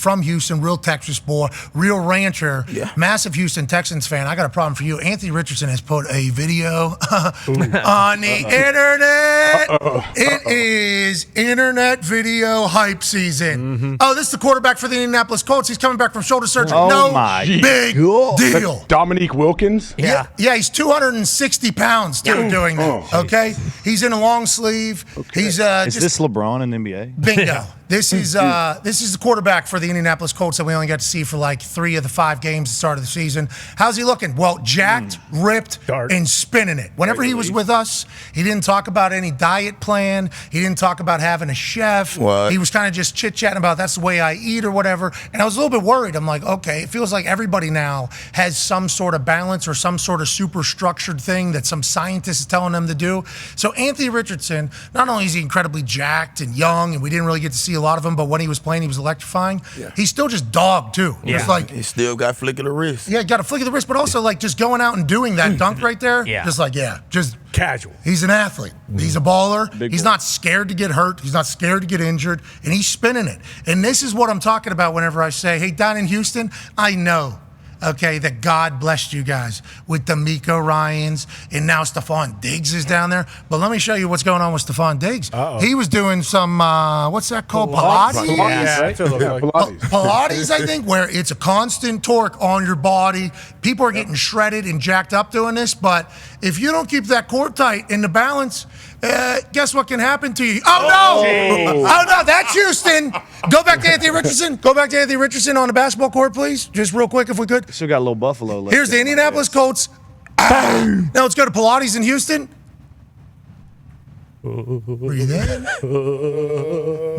from Houston, real Texas boy, real rancher, massive Houston Texans fan. I got a problem for you. Anthony Richardson has put a video on the internet. It is internet video hype season. Oh, this is the quarterback for the Indianapolis Colts. He's coming back from shoulder surgery. Big deal. Dominique Wilkins? Yeah, he's 260 pounds doing that, okay? He's in a long sleeve. He's Is this LeBron in the NBA? Bingo. This is the quarterback for the Indianapolis Colts that we only got to see for like 3 of the 5 games at the start of the season. How's he looking? Well, jacked, ripped, and spinning it. Whenever he was with us, he didn't talk about any diet plan. He didn't talk about having a chef. He was kind of just chit-chatting about that's the way I eat or whatever. And I was a little bit worried. I'm like, okay, it feels like everybody now has some sort of balance or some sort of super structured thing that some scientist is telling them to do. So Anthony Richardson, not only is he incredibly jacked and young, and we didn't really get to see a lot of him, but when he was playing, he was electrifying. He's still just dog too. It's like he still got a flick of the wrist. Yeah, got a flick of the wrist, but also like just going out and doing that dunk right there. Just like just casual. He's an athlete. He's a baller. He's not scared to get hurt. He's not scared to get injured, and he's spinning it. And this is what I'm talking about whenever I say, hey, down in Houston, I know. Okay, that God blessed you guys with the Miko Ryans, and now Stefan Diggs is down there. But let me show you what's going on with Stefan Diggs. He was doing some, what's that called? Pilates? Pilates, I think, where it's a constant torque on your body. People are getting shredded and jacked up doing this, but if you don't keep that core tight in the balance, guess what can happen to you? Oh, no, that's Houston. Go back to Anthony Richardson. Go back to Anthony Richardson on the basketball court, please. Just real quick, if we could. Still got a little Buffalo left. Here's the Indianapolis Colts. Now let's go to Pilates in Houston. Breathe in.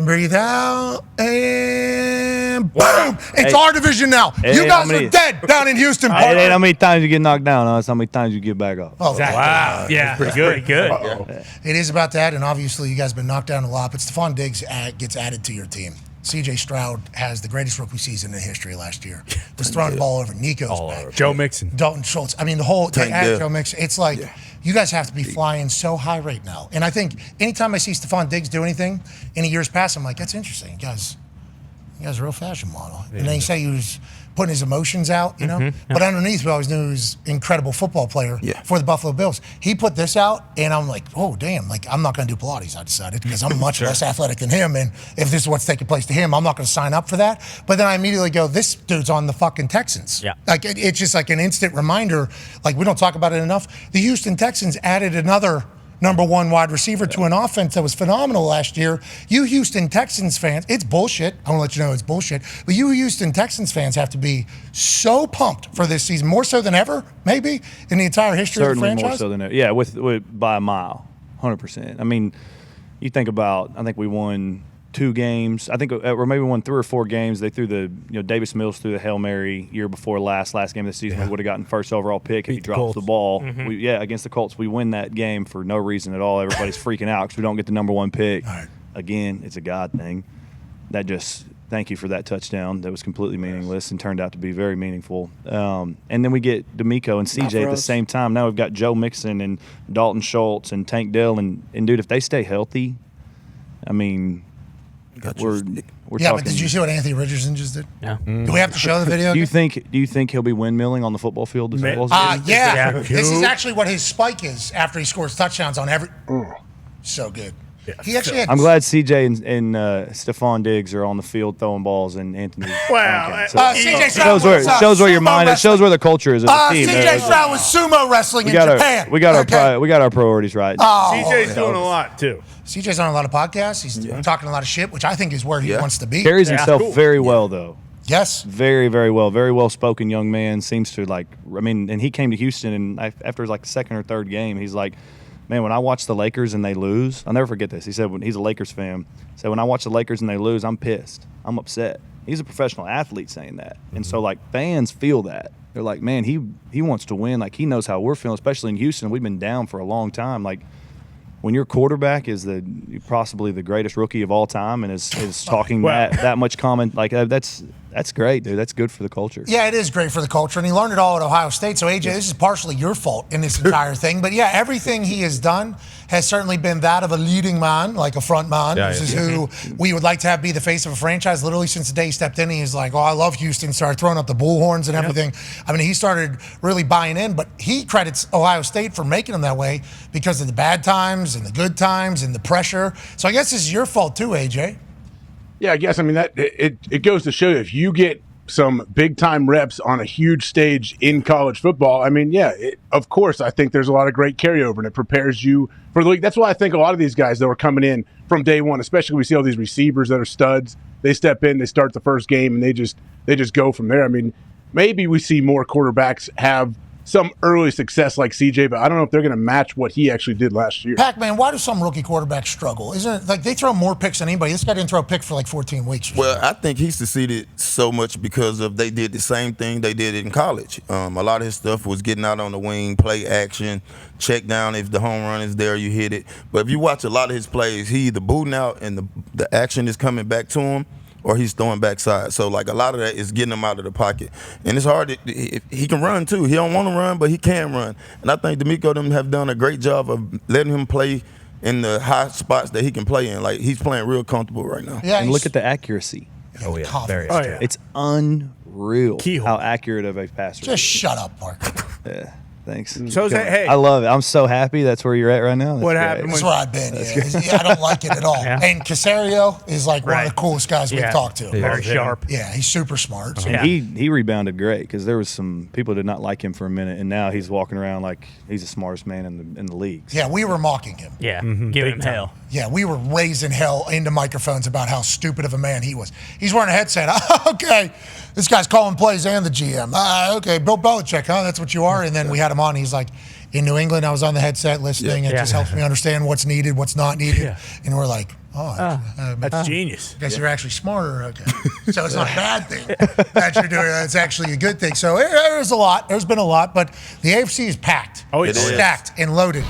Breathe out. And boom. It's our division now. You guys are dead down in Houston. It ain't how many times you get knocked down. It's how many times you get back up. Exactly. Wow. Yeah. Pretty good. It is about that, and obviously you guys have been knocked down a lot, but Stefan Diggs gets added to your team. C.J. Stroud has the greatest rookie season in history last year. Just throwing the ball over. Nico's back. Joe Mixon. Dalton Schultz. I mean, the whole Joe Mixon. It's like you guys have to be flying so high right now. And I think anytime I see Stefan Diggs do anything in the years past, I'm like, that's interesting. You guys are a real fashion model. And then you say he was putting his emotions out, you know? But underneath, we always knew he was an incredible football player for the Buffalo Bills. He put this out, and I'm like, oh, damn. Like, I'm not going to do Pilates, I decided, because I'm much less athletic than him. And if this is what's taking place to him, I'm not going to sign up for that. But then I immediately go, this dude's on the fucking Texans. Like, it's just like an instant reminder. Like, we don't talk about it enough. The Houston Texans added another number 1 wide receiver to an offense that was phenomenal last year. You Houston Texans fans, it's bullshit. I want to let you know it's bullshit. But you Houston Texans fans have to be so pumped for this season, more so than ever, maybe, in the entire history of the franchise. Certainly more so than ever. Yeah, with by a mile, 100%. I mean, you think about, I think we won 2 games. I think, or maybe won 3 or 4 games. They threw Davis Mills threw the Hail Mary year before last game of the season. We would have gotten first overall pick if he drops the ball. Against the Colts, we win that game for no reason at all. Everybody's freaking out because we don't get the number 1 pick. Again, it's a God thing. Thank you for that touchdown. That was completely meaningless and turned out to be very meaningful. And then we get D'Amico and CJ at the same time. Now we've got Joe Mixon and Dalton Schultz and Tank Dell. And dude, if they stay healthy, I mean, we're talking. But did you see what Anthony Richardson just did? Yeah. Do we have to show the video? Do you think he'll be windmilling on the football field? This is actually what his spike is after he scores touchdowns on every. So good. Yeah. He actually had. I'm glad CJ and Stefan Diggs are on the field throwing balls and Anthony. Wow. CJ Stroud shows where your mind is. Shows where the culture is as a team. CJ Stroud was sumo wrestling in Japan. We got our priorities right. CJ's doing a lot too. CJ's on a lot of podcasts. He's talking a lot of shit, which I think is where he wants to be. Carries himself very well, though. Yes. Very, very well. Very well-spoken young man. Seems to, and he came to Houston, and after his, 2nd or 3rd game, he's like, man, when I watch the Lakers and they lose, I'll never forget this. He said, when he's a Lakers fan, when I watch the Lakers and they lose, I'm pissed. I'm upset. He's a professional athlete saying that. And so, fans feel that. They're like, man, he wants to win. He knows how we're feeling, especially in Houston. We've been down for a long time. When your quarterback is possibly the greatest rookie of all time and is talking that much comment, that's That's great, dude. That's good for the culture. Yeah, it is great for the culture, and he learned it all at Ohio State. So, AJ, this is partially your fault in this entire thing. But, yeah, everything he has done has certainly been that of a leading man, like a front man. This is who we would like to have be the face of a franchise. Literally since the day he stepped in, he's like, oh, I love Houston, started throwing up the bullhorns and everything. I mean, he started really buying in, but he credits Ohio State for making him that way because of the bad times and the good times and the pressure. So I guess this is your fault too, AJ. Yeah, I guess. I mean, that it goes to show you if you get some big-time reps on a huge stage in college football, I mean, of course, I think there's a lot of great carryover, and it prepares you for the league. That's why I think a lot of these guys that are coming in from day one, especially we see all these receivers that are studs, they step in, they start the first game, and they just go from there. I mean, maybe we see more quarterbacks have some early success like CJ, but I don't know if they're going to match what he actually did last year. Pac-Man, why do some rookie quarterbacks struggle? Isn't it like they throw more picks than anybody? This guy didn't throw a pick for like 14 weeks. Well, I think he succeeded so much because of they did the same thing they did in college. A lot of his stuff was getting out on the wing, play action, check down. If the home run is there, you hit it. But if you watch a lot of his plays, he either booting out and the action is coming back to him, or he's throwing backside. So, like, a lot of that is getting him out of the pocket. And it's hard. He can run, too. He don't want to run, but he can run. And I think D'Amico them have done a great job of letting him play in the high spots that he can play in. Like, he's playing real comfortable right now. Yeah, and look at the accuracy. Oh, yeah. Very accurate. It's unreal how accurate of a passer. Just shut up, Mark. Yeah. Thanks. So hey, I love it. I'm so happy that's where you're at right now. What happened? That's where I've been. Yeah. I don't like it at all. And Casario is like one of the coolest guys we've talked to. Very sharp. Yeah, he's super smart. So. And he rebounded great because there was some people did not like him for a minute, and now he's walking around like he's the smartest man in the league. Yeah, we were mocking him. Yeah, give him hell. Yeah, we were raising hell into microphones about how stupid of a man he was. He's wearing a headset. Okay, this guy's calling plays and the GM. Okay, Bill Belichick, huh? That's what you are? And then we had him on. He's like, in New England, I was on the headset listening. It just helps me understand what's needed, what's not needed. Yeah. And we're like, that's genius. I guess you're actually smarter. Okay. So it's not a bad thing that you're doing. It's actually a good thing. So there's a lot. There's been a lot. But the AFC is packed. Oh, it's stacked and loaded.